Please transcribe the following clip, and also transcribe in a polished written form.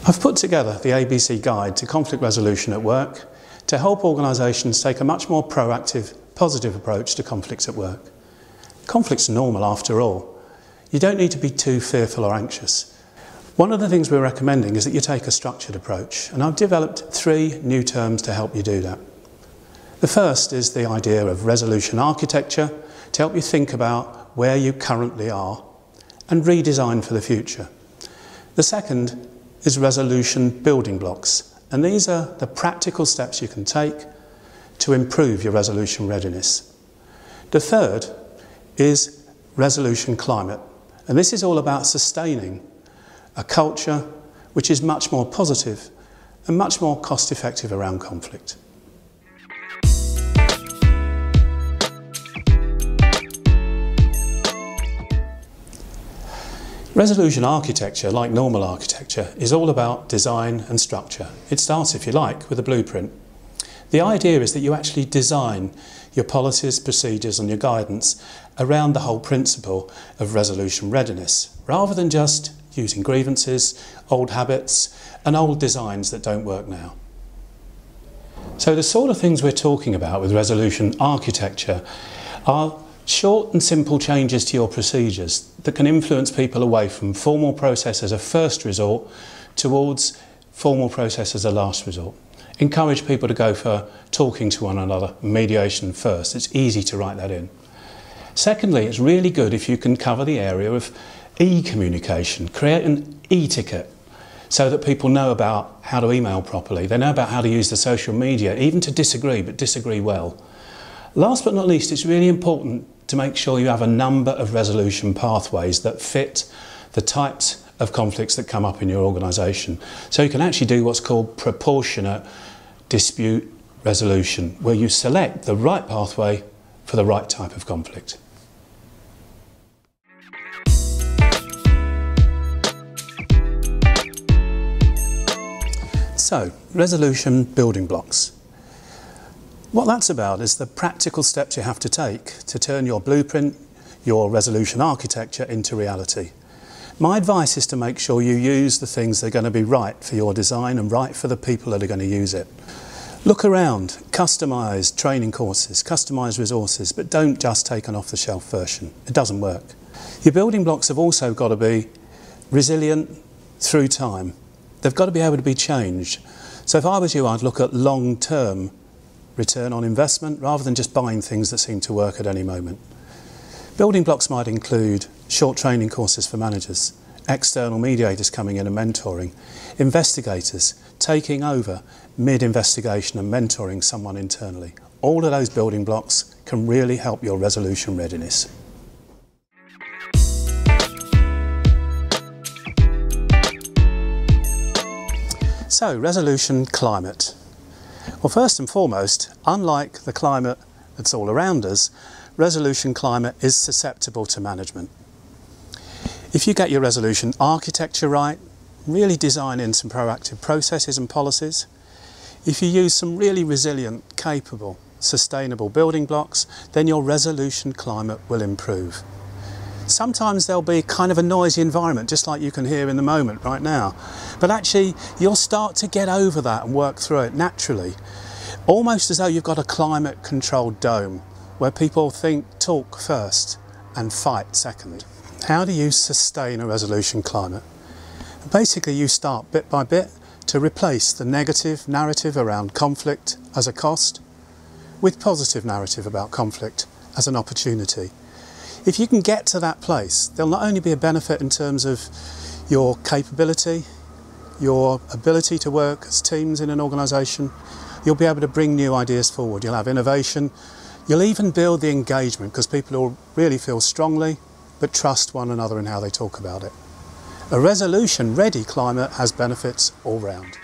I've put together the ABC Guide to Conflict Resolution at Work to help organisations take a much more proactive, positive approach to conflicts at work. Conflict's normal after all. You don't need to be too fearful or anxious. One of the things we're recommending is that you take a structured approach, and I've developed 3 new terms to help you do that. The first is the idea of resolution architecture to help you think about where you currently are and redesign for the future. The second is resolution building blocks, and these are the practical steps you can take to improve your resolution readiness. The third is resolution climate, and this is all about sustaining a culture which is much more positive and much more cost-effective around conflict. Resolution architecture, like normal architecture, is all about design and structure. It starts, if you like, with a blueprint. The idea is that you actually design your policies, procedures and your guidance around the whole principle of resolution readiness, rather than just using grievances, old habits and old designs that don't work now. So the sort of things we're talking about with resolution architecture are short and simple changes to your procedures that can influence people away from formal process as a first resort towards formal process as a last resort. Encourage people to go for talking to one another, mediation first. It's easy to write that in. Secondly, it's really good if you can cover the area of e-communication. Create an e-ticket so that people know about how to email properly. They know about how to use the social media, even to disagree, but disagree well. Last but not least, it's really important to make sure you have a number of resolution pathways that fit the types of conflicts that come up in your organisation. So you can actually do what's called proportionate dispute resolution, where you select the right pathway for the right type of conflict. So, resolution building blocks. What that's about is the practical steps you have to take to turn your blueprint, your resolution architecture into reality. My advice is to make sure you use the things that are going to be right for your design and right for the people that are going to use it. Look around, customise training courses, customise resources, but don't just take an off-the-shelf version. It doesn't work. Your building blocks have also got to be resilient through time. They've got to be able to be changed. So if I was you, I'd look at long-term return on investment rather than just buying things that seem to work at any moment. Building blocks might include short training courses for managers, external mediators coming in and mentoring, investigators taking over mid-investigation and mentoring someone internally. All of those building blocks can really help your resolution readiness. So, resolution climate. Well, first and foremost, unlike the climate that's all around us, resolution climate is susceptible to management. If you get your resolution architecture right, really design in some proactive processes and policies, if you use some really resilient, capable, sustainable building blocks, then your resolution climate will improve. Sometimes there'll be kind of a noisy environment, just like you can hear in the moment right now. But actually, you'll start to get over that and work through it naturally. Almost as though you've got a climate-controlled dome, where people think, talk first and fight second. How do you sustain a resolution climate? Basically, you start bit by bit to replace the negative narrative around conflict as a cost with positive narrative about conflict as an opportunity. If you can get to that place, there'll not only be a benefit in terms of your capability, your ability to work as teams in an organisation, you'll be able to bring new ideas forward, you'll have innovation, you'll even build the engagement because people will really feel strongly but trust one another in how they talk about it. A resolution-ready climate has benefits all round.